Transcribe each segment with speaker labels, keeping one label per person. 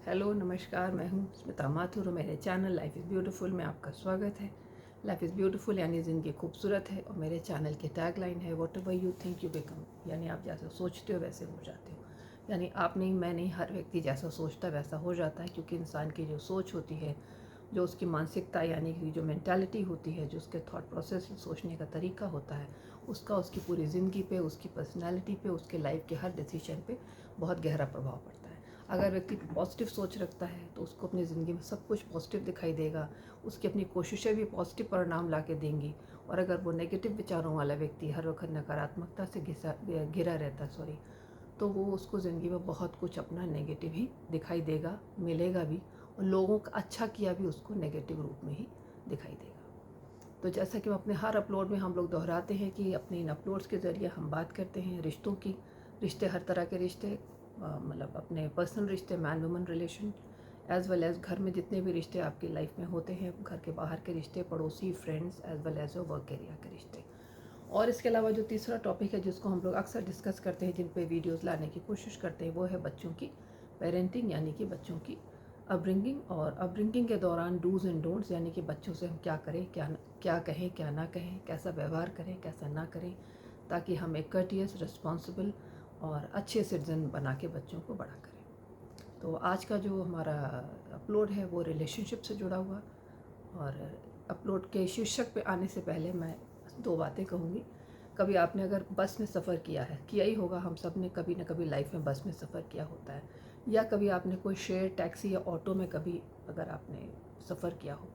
Speaker 1: Hello नमस्कार, मैं हूँ स्मिता माथुर और मेरे चैनल लाइफ इज़ ब्यूटीफुल में आपका स्वागत है। लाइफ इज़ ब्यूटीफुल यानी ज़िंदगी खूबसूरत है और मेरे चैनल की टैगलाइन है what ever you think you become, यानी आप जैसा सोचते हो वैसे हो जाते हो। यानी आप नहीं, मैं नहीं, हर व्यक्ति जैसा सोचता है वैसा हो जाता है, क्योंकि इंसान की जो सोच होती है, जो उसकी मानसिकता यानी कि जो मेंटालिटी होती है, जो उसके थॉट प्रोसेस सोचने का तरीका होता है, उसका उसकी पूरी ज़िंदगी पे, उसकी पर्सनैलिटी पे, उसके लाइफ के हर डिसीजन पे बहुत गहरा प्रभाव पड़ता है। अगर व्यक्ति पॉजिटिव सोच रखता है तो उसको अपनी ज़िंदगी में सब कुछ पॉजिटिव दिखाई देगा, उसकी अपनी कोशिशें भी पॉजिटिव परिणाम ला के देंगी। और अगर वो नेगेटिव विचारों वाला व्यक्ति हर वक्त नकारात्मकता से घिरा रहता है, तो वो उसको ज़िंदगी में बहुत कुछ अपना नेगेटिव ही दिखाई देगा, मिलेगा भी, और लोगों का अच्छा किया भी उसको नेगेटिव रूप में ही दिखाई देगा। तो जैसा कि हम अपने हर अपलोड में हम लोग दोहराते हैं कि अपने इन अपलोड्स के ज़रिए हम बात करते हैं रिश्तों की। रिश्ते, हर तरह के रिश्ते, मतलब अपने पर्सनल रिश्ते, man woman relation, as well as घर में जितने भी रिश्ते आपकी लाइफ में होते हैं, घर के बाहर के रिश्ते, पड़ोसी, friends, as well as work area के रिश्ते। और इसके अलावा जो तीसरा टॉपिक है जिसको हम लोग अक्सर डिस्कस करते हैं, जिन पे वीडियोस लाने की कोशिश करते हैं, वो है बच्चों की पेरेंटिंग, यानी कि बच्चों की अपब्रिंगिंग। और अपब्रिंगिंग के दौरान डूज़ एंड डोंट्स, यानी कि बच्चों से हम क्या करें, क्या कहें, क्या ना कहें, कैसा व्यवहार करें, कैसा ना करें, ताकि हम एक कर्टियस, रिस्पॉन्सिबल और अच्छे सिटीजन बना के बच्चों को बड़ा करें। तो आज का जो हमारा अपलोड है वो रिलेशनशिप से जुड़ा हुआ। और अपलोड के शीर्षक पे आने से पहले मैं दो बातें कहूँगी। कभी आपने अगर बस में सफ़र किया है, किया ही होगा, हम सब ने कभी ना कभी लाइफ में बस में सफ़र किया होता है, या कभी आपने कोई शेयर टैक्सी या ऑटो में कभी अगर आपने सफ़र किया हो,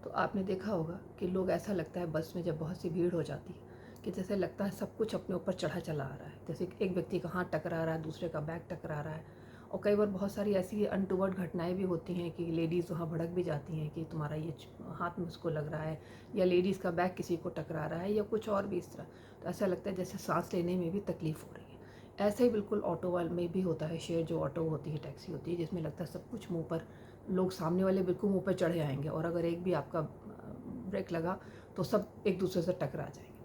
Speaker 1: तो आपने देखा होगा कि लोग, ऐसा लगता है बस में जब बहुत सी भीड़ हो जाती है कि जैसे लगता है सब कुछ अपने ऊपर चढ़ा चला आ रहा है। जैसे एक व्यक्ति का हाथ टकरा रहा है, दूसरे का बैग टकरा रहा है। और कई बार बहुत सारी ऐसी अनटूवर्ड घटनाएं भी होती हैं कि लेडीज़ वहाँ भड़क भी जाती हैं कि तुम्हारा ये हाथ में उसको लग रहा है, या लेडीज़ का बैग किसी को टकरा रहा है, या कुछ और भी इस तरह। तो ऐसा लगता है जैसे सांस लेने में भी तकलीफ़ हो रही है। ऐसे ही बिल्कुल ऑटो वाले में भी होता है, शेयर जो ऑटो होती है, टैक्सी होती है, जिसमें लगता है सब कुछ मुँह पर, लोग सामने वाले बिल्कुल मुँह पर चढ़े आएंगे, और अगर एक भी आपका ब्रेक लगा तो सब एक दूसरे से टकरा जाएंगे।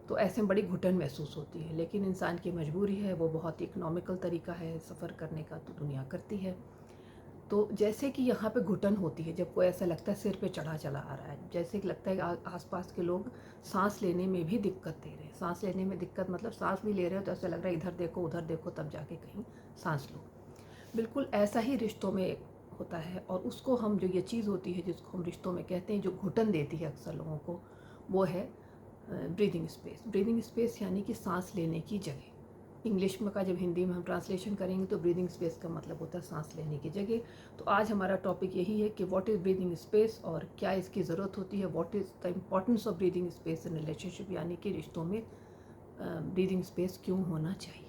Speaker 1: तो ऐसे में बड़ी घुटन महसूस होती है, लेकिन इंसान की मजबूरी है, वो बहुत ही इकोनॉमिकल तरीका है सफ़र करने का, तो दुनिया करती है। तो जैसे कि यहाँ पे घुटन होती है जब कोई ऐसा लगता है सिर पे चढ़ा चला आ रहा है, जैसे कि लगता है कि आसपास के लोग सांस लेने में भी दिक्कत दे रहे हैं। सांस लेने में दिक्कत मतलब सांस भी ले रहे हो तो ऐसा लग रहा है इधर देखो उधर देखो तब जाके कहीं सांस लो। बिल्कुल ऐसा ही रिश्तों में होता है, और उसको हम, जो ये चीज़ होती है जिसको हम रिश्तों में कहते हैं, जो घुटन देती है अक्सर लोगों को, वो है ब्रीदिंग स्पेस। ब्रीदिंग स्पेस यानी कि सांस लेने की जगह। इंग्लिश में का जब हिंदी में हम ट्रांसलेशन करेंगे तो ब्रीदिंग स्पेस का मतलब होता है सांस लेने की जगह। तो आज हमारा टॉपिक यही है कि व्हाट इज़ ब्रीदिंग स्पेस और क्या इसकी ज़रूरत होती है, what is the importance of breathing space in relationship, यानी कि रिश्तों में ब्रीदिंग स्पेस क्यों होना चाहिए।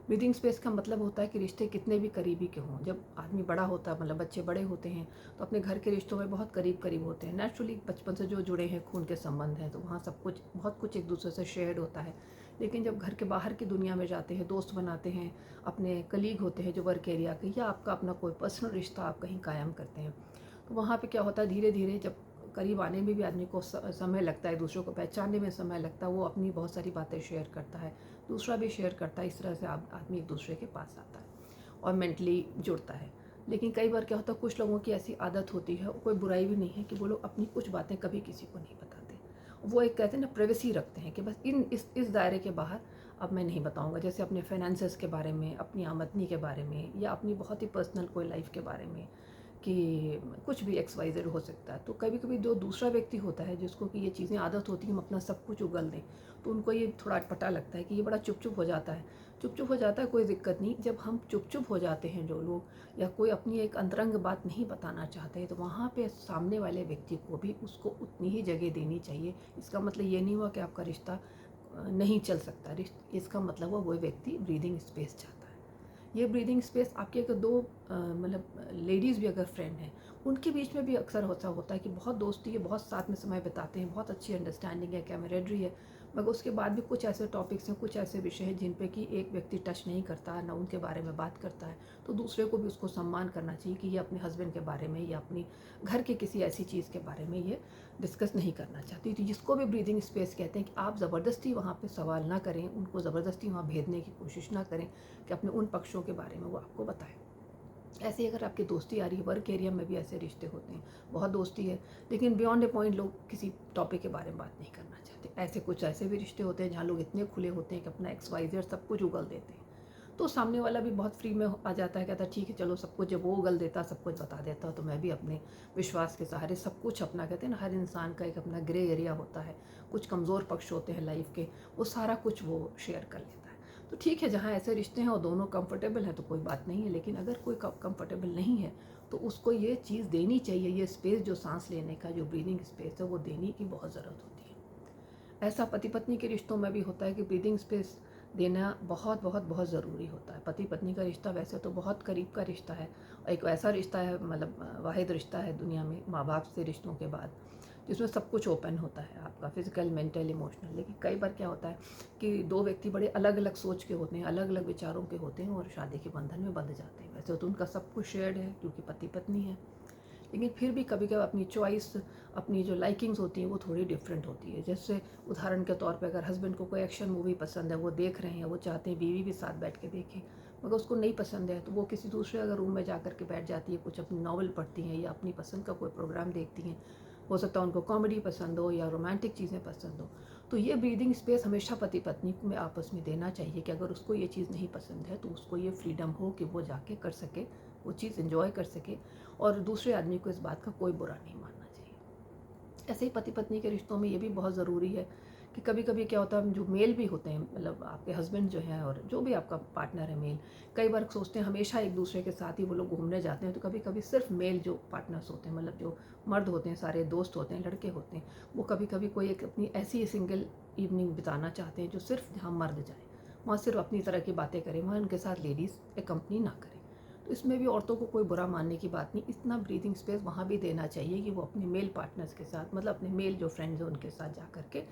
Speaker 1: ब्रीदिंग स्पेस का मतलब होता है कि रिश्ते कितने भी करीबी के हों, जब आदमी बड़ा होता है, मतलब बच्चे बड़े होते हैं, तो अपने घर के रिश्तों में बहुत करीब करीब होते हैं। नेचुरली बचपन से जो जुड़े हैं, खून के संबंध हैं, तो वहाँ सब कुछ, बहुत कुछ एक दूसरे से शेयर्ड होता है। लेकिन जब घर के बाहर की दुनिया में जाते हैं, दोस्त बनाते हैं, अपने कलीग होते हैं जो वर्क एरिया के, या आपका अपना कोई पर्सनल रिश्ता आप कहीं कायम करते हैं, तो वहाँ पे क्या होता है, धीरे धीरे जब करीब आने में भी आदमी को समय लगता है, दूसरों को पहचानने में समय लगता है, वो अपनी बहुत सारी बातें शेयर करता है, दूसरा भी शेयर करता है, इस तरह से आदमी एक दूसरे के पास आता है और मेंटली जुड़ता है। लेकिन कई बार क्या होता है, कुछ लोगों की ऐसी आदत होती है, कोई बुराई भी नहीं है, कि वो लोग अपनी कुछ बातें कभी किसी को नहीं बताते। वो एक कहते हैं ना, प्राइवेसी रखते हैं कि बस इस दायरे के बाहर अब मैं नहीं बताऊंगा। जैसे अपने फाइनेंसेस के बारे में, अपनी आमदनी के बारे में, या अपनी बहुत ही पर्सनल कोई लाइफ के बारे में, कि कुछ भी XYZ हो सकता है। तो कभी कभी जो दूसरा व्यक्ति होता है जिसको कि ये चीज़ें आदत होती है हम अपना सब कुछ उगल दें, तो उनको ये थोड़ा अटपटा लगता है कि ये बड़ा चुप चुप हो जाता है। चुप चुप हो जाता है, कोई दिक्कत नहीं। जब हम चुप चुप हो जाते हैं जो लोग, या कोई अपनी एक अंतरंग बात नहीं बताना चाहते, तो वहाँ पे सामने वाले व्यक्ति को भी उसको उतनी ही जगह देनी चाहिए। इसका मतलब ये नहीं हुआ कि आपका रिश्ता नहीं चल सकता। इसका मतलब हुआ वो व्यक्ति ब्रीदिंग स्पेस चाहता है। ये ब्रीदिंग स्पेस आपके अगर दो मतलब लेडीज़ भी अगर फ्रेंड हैं, उनके बीच में भी अक्सर ऐसा होता है कि बहुत दोस्ती है, बहुत साथ में समय बिताते हैं, बहुत अच्छी अंडरस्टैंडिंग है, कैमरेडरी है, मगर उसके बाद भी कुछ ऐसे टॉपिक्स हैं, कुछ ऐसे विषय हैं जिन पे कि एक व्यक्ति टच नहीं करता है, ना उनके बारे में बात करता है। तो दूसरे को भी उसको सम्मान करना चाहिए कि ये अपने हस्बैंड के बारे में या अपनी घर के किसी ऐसी चीज़ के बारे में ये डिस्कस नहीं करना चाहती। तो जिसको भी ब्रीदिंग स्पेस कहते हैं कि आप ज़बरदस्ती वहाँ पे सवाल ना करें, उनको ज़बरदस्ती वहाँ भेजने की कोशिश ना करें कि अपने उन पक्षों के बारे में वो आपको बताएं। ऐसे ही अगर आपकी दोस्ती आ रही है, वर्क एरिया में भी ऐसे रिश्ते होते हैं, बहुत दोस्ती है लेकिन बियॉन्ड ए पॉइंट लोग किसी टॉपिक के बारे में बात नहीं करना चाहते। ऐसे कुछ ऐसे भी रिश्ते होते हैं जहाँ लोग इतने खुले होते हैं कि अपना XYZ सब कुछ उगल देते हैं। तो सामने वाला भी बहुत फ्री में आ जाता है, कहता है ठीक है चलो सब कुछ, जब वो उगल देता सब कुछ बता देता तो मैं भी अपने विश्वास के सहारे सब कुछ अपना, कहते हैं ना हर इंसान का एक अपना ग्रे एरिया होता है, कुछ कमज़ोर पक्ष होते हैं लाइफ के, वो सारा कुछ वो शेयर कर लेता है। तो ठीक है, जहाँ ऐसे रिश्ते हैं और दोनों कंफर्टेबल हैं तो कोई बात नहीं है, लेकिन अगर कोई कंफर्टेबल नहीं है तो उसको ये चीज़ देनी चाहिए, ये स्पेस जो सांस लेने का जो ब्रीदिंग स्पेस है वो देने की बहुत ज़रूरत होती है। ऐसा पति पत्नी के रिश्तों में भी होता है कि ब्रीदिंग स्पेस देना बहुत बहुत बहुत ज़रूरी होता है। पति पत्नी का रिश्ता वैसे तो बहुत करीब का रिश्ता है, एक ऐसा रिश्ता है, मतलब वाहिद रिश्ता है दुनिया में माँ बाप से रिश्तों के बाद, जिसमें सब कुछ ओपन होता है आपका, फिजिकल मेंटल इमोशनल। लेकिन कई बार क्या होता है कि दो व्यक्ति बड़े अलग अलग सोच के होते हैं, अलग अलग विचारों के होते हैं और शादी के बंधन में बंध जाते हैं। वैसे तो उनका सब कुछ शेयर्ड है क्योंकि पति पत्नी है, लेकिन फिर भी कभी कभी अपनी चॉइस, अपनी जो लाइकिंग्स होती हैं वो थोड़ी डिफरेंट होती है। जैसे उदाहरण के तौर पे अगर हस्बैंड को कोई एक्शन मूवी पसंद है, वो देख रहे हैं, वो चाहते हैं बीवी भी साथ बैठ के देखें, मगर उसको नहीं पसंद है तो वो किसी दूसरे अगर रूम में जा कर के बैठ जाती है, कुछ अपनी नॉवल पढ़ती हैं या अपनी पसंद का कोई प्रोग्राम देखती हैं। हो सकता है उनको कॉमेडी पसंद हो या रोमांटिक चीज़ें पसंद हो। तो ये ब्रीदिंग स्पेस हमेशा पति पत्नी में आपस में देना चाहिए कि अगर उसको ये चीज़ नहीं पसंद है तो उसको ये फ्रीडम हो कि वो जाके कर सके, वो चीज़ एंजॉय कर सके, और दूसरे आदमी को इस बात का कोई बुरा नहीं मानना चाहिए। ऐसे ही पति पत्नी के रिश्तों में ये भी बहुत ज़रूरी है कि कभी कभी क्या होता है, जो मेल भी होते हैं, मतलब आपके हस्बैंड जो हैं और जो भी आपका पार्टनर है मेल, कई बार सोचते हैं हमेशा एक दूसरे के साथ ही वो लोग घूमने जाते हैं, तो कभी कभी सिर्फ मेल जो पार्टनर्स होते हैं, मतलब जो मर्द होते हैं, सारे दोस्त होते हैं, लड़के होते हैं, वो कभी कभी कोई एक अपनी ऐसी सिंगल इवनिंग बिताना चाहते हैं जो सिर्फ जहाँ मर्द जाए, वहाँ सिर्फ अपनी तरह की बातें करें, वहाँ उनके साथ लेडीज़ एकम्पनी ना करें। तो इसमें भी औरतों को कोई बुरा मानने की बात नहीं, इतना ब्रीदिंग स्पेस वहाँ भी देना चाहिए कि वो अपने मेल पार्टनर्स के साथ, मतलब अपने मेल जो फ्रेंड्स हैं उनके साथ जा कर के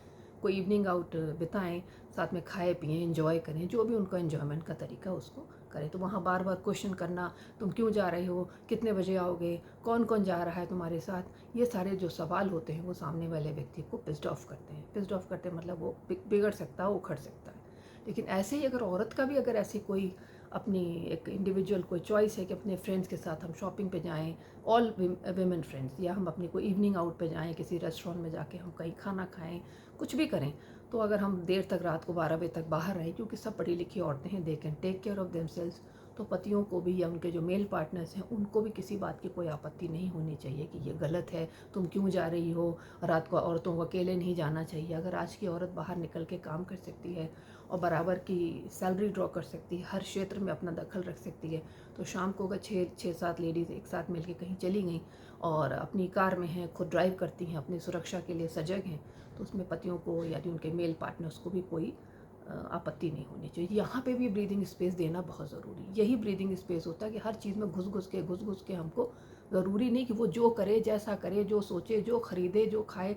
Speaker 1: कोई इवनिंग आउट बिताएं, साथ में खाए पिएं, एंजॉय करें, जो भी उनका एंजॉयमेंट का तरीका उसको करें। तो वहाँ बार बार क्वेश्चन करना, तुम क्यों जा रहे हो, कितने बजे आओगे, कौन कौन जा रहा है तुम्हारे साथ, ये सारे जो सवाल होते हैं वो सामने वाले व्यक्ति को पिस्ड ऑफ करते हैं। पिस्ड ऑफ करते हैं मतलब वो बिगड़ सकता है, उखड़ सकता है। लेकिन ऐसे ही अगर औरत का भी अगर ऐसी कोई अपनी एक इंडिविजुअल कोई चॉइस है कि अपने फ्रेंड्स के साथ हम शॉपिंग पे जाएं, ऑल वेमेन फ्रेंड्स, या हम अपनी कोई इवनिंग आउट पे जाएं, किसी रेस्टोरेंट में जाके हम कहीं खाना खाएं, कुछ भी करें, तो अगर हम देर तक रात को 12 बजे तक बाहर रहें, क्योंकि सब पढ़ी लिखी औरतें हैं, they can take care of themselves, तो पतियों को भी या उनके जो मेल पार्टनर्स हैं उनको भी किसी बात की कोई आपत्ति नहीं होनी चाहिए कि ये गलत है, तुम क्यों जा रही हो, रात को औरतों को अकेले नहीं जाना चाहिए। अगर आज की औरत बाहर निकल के काम कर सकती है और बराबर की सैलरी ड्रॉ कर सकती है, हर क्षेत्र में अपना दखल रख सकती है, तो शाम को अगर 6-7 लेडीज़ एक साथ मिलकर कहीं चली गई और अपनी कार में हैं, खुद ड्राइव करती हैं, अपनी सुरक्षा के लिए सजग हैं, तो उसमें पतियों को यानी उनके मेल पार्टनर्स को भी कोई आपत्ति नहीं होनी चाहिए। यहाँ पे भी ब्रीदिंग स्पेस देना बहुत ज़रूरी है। यही ब्रीदिंग स्पेस होता है कि हर चीज़ में घुस घुस के हमको, ज़रूरी नहीं कि वो जो करे, जैसा करे, जो सोचे, जो खरीदे, जो खाए,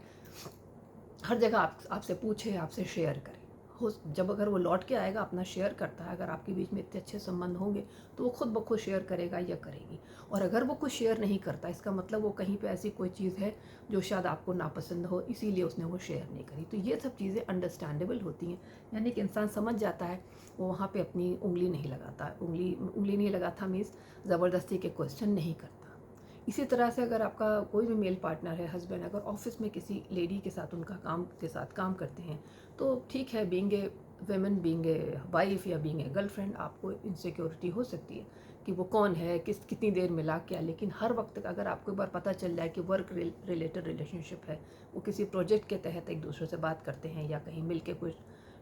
Speaker 1: हर जगह आपसे पूछे, आपसे शेयर करे। हो जब अगर वो लौट के आएगा अपना शेयर करता है, अगर आपके बीच में इतने अच्छे संबंध होंगे तो वो खुद ब खुद शेयर करेगा या करेगी। और अगर वो कुछ शेयर नहीं करता, इसका मतलब वो कहीं पे ऐसी कोई चीज़ है जो शायद आपको नापसंद हो, इसीलिए उसने वो शेयर नहीं करी। तो ये सब चीज़ें अंडरस्टैंडेबल होती हैं, यानी कि इंसान समझ जाता है, वो वहाँ पे अपनी उंगली नहीं लगाता, उंगली नहीं लगाता मीन्स ज़बरदस्ती के क्वेश्चन नहीं करता। इसी तरह से अगर आपका कोई भी मेल पार्टनर है, हस्बैंड, अगर ऑफिस में किसी लेडी के साथ उनका काम के साथ काम करते हैं, तो ठीक है, being a women, being a wife या बीइंग ए गर्लफ्रेंड, आपको इनसिक्योरिटी हो सकती है कि वो कौन है, कितनी देर मिला क्या। लेकिन हर वक्त अगर आपको एक बार पता चल जाए कि वर्क रिलेटेड रिलेशनशिप है, वो किसी प्रोजेक्ट के तहत एक दूसरे से बात करते हैं या कहीं मिल के कुछ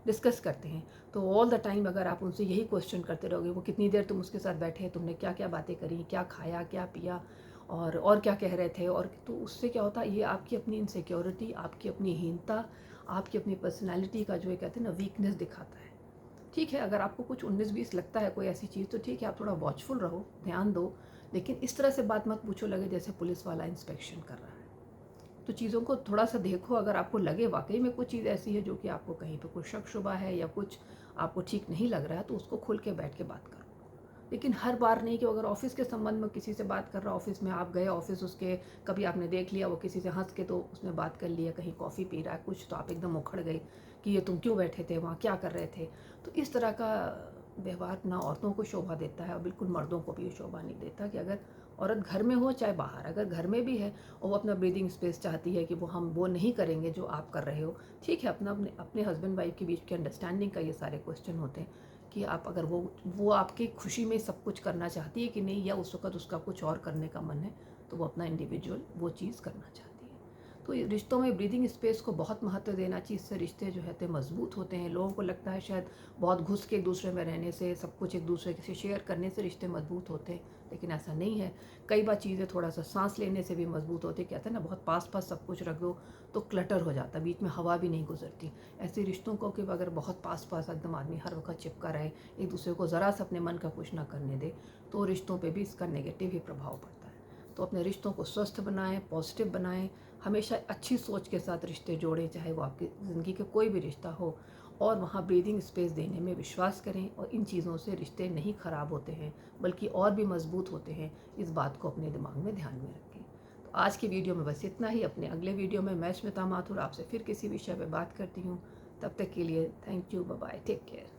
Speaker 1: डिस्कस करते हैं, तो ऑल द टाइम अगर आप उनसे यही क्वेश्चन करते रहोगे, वो कितनी देर तुम उसके साथ बैठे, तुमने क्या क्या बातें करी, क्या खाया, क्या पिया, और क्या कह रहे थे, और तो उससे क्या होता है, ये आपकी अपनी इनसिक्योरिटी, आपकी अपनी हीनता, आपकी अपनी पर्सनैलिटी का जो ये कहते हैं ना वीकनेस दिखाता है। ठीक है, अगर आपको कुछ 19-20 लगता है कोई ऐसी चीज़, तो ठीक है, आप थोड़ा वॉचफुल रहो, ध्यान दो, लेकिन इस तरह से बात मत पूछो लगे जैसे पुलिस वाला इंस्पेक्शन कर रहा है। तो चीज़ों को थोड़ा सा देखो, अगर आपको लगे वाकई में कुछ चीज़ ऐसी है जो कि आपको कहीं पे कुछ शक शुबा है या कुछ आपको ठीक नहीं लग रहा है, तो उसको खुल के बैठ के बात करो। लेकिन हर बार नहीं कि अगर ऑफिस के संबंध में किसी से बात कर रहा, ऑफिस में आप गए, ऑफिस उसके कभी आपने देख लिया वो किसी से हंस के तो उसमें बात कर लिया, कहीं कॉफ़ी पी रहा है कुछ, तो आप एकदम उखड़ गए कि ये तुम क्यों बैठे थे वहाँ, क्या कर रहे थे। तो इस तरह का व्यवहार ना औरतों को शोभा देता है और बिल्कुल मर्दों को भी ये शोभा नहीं देता कि अगर औरत घर में हो चाहे बाहर, अगर घर में भी है और वो अपना ब्रीदिंग स्पेस चाहती है कि हम वो नहीं करेंगे जो आप कर रहे हो, ठीक है, अपना अपने अपने हस्बैंड वाइफ के बीच की अंडरस्टैंडिंग का ये सारे क्वेश्चन होते हैं कि आप अगर वो आपकी खुशी में सब कुछ करना चाहती है कि नहीं, या उस वक्त उसका कुछ और करने का मन है, तो वो अपना इंडिविजुअल वो चीज़ करना चाहती है। तो ये रिश्तों में ब्रीदिंग स्पेस को बहुत महत्व देना चाहिए। इससे रिश्ते जो है मजबूत होते हैं। लोगों को लगता है शायद बहुत घुस के एक दूसरे में रहने से, सब कुछ एक दूसरे से शेयर करने से रिश्ते मजबूत होते हैं, लेकिन ऐसा नहीं है। कई बार चीज़ें थोड़ा सा सांस लेने से भी मजबूत होती है। कहते हैं ना, बहुत पास पास सब कुछ रख दो तो क्लटर हो जाता है, बीच में हवा भी नहीं गुजरती। ऐसे रिश्तों को कि अगर बहुत पास पास एकदम आदमी हर वक्त चिपका रहे, एक दूसरे को ज़रा सा अपने मन का कुछ ना करने दे, तो रिश्तों पर भी इसका नेगेटिव ही प्रभाव पड़ता है। तो अपने रिश्तों को स्वस्थ बनाएं, पॉजिटिव बनाएं, हमेशा अच्छी सोच के साथ रिश्ते जोड़ें, चाहे वो आपकी ज़िंदगी के कोई भी रिश्ता हो, और वहाँ ब्रीदिंग स्पेस देने में विश्वास करें। और इन चीज़ों से रिश्ते नहीं ख़राब होते हैं, बल्कि और भी मजबूत होते हैं। इस बात को अपने दिमाग में ध्यान में रखें। तो आज की वीडियो में बस इतना ही। अपने अगले वीडियो में मैं स्मिता माथुर आपसे फिर किसी विषय पर बात करती हूँ। तब तक के लिए thank you, bye bye, take care.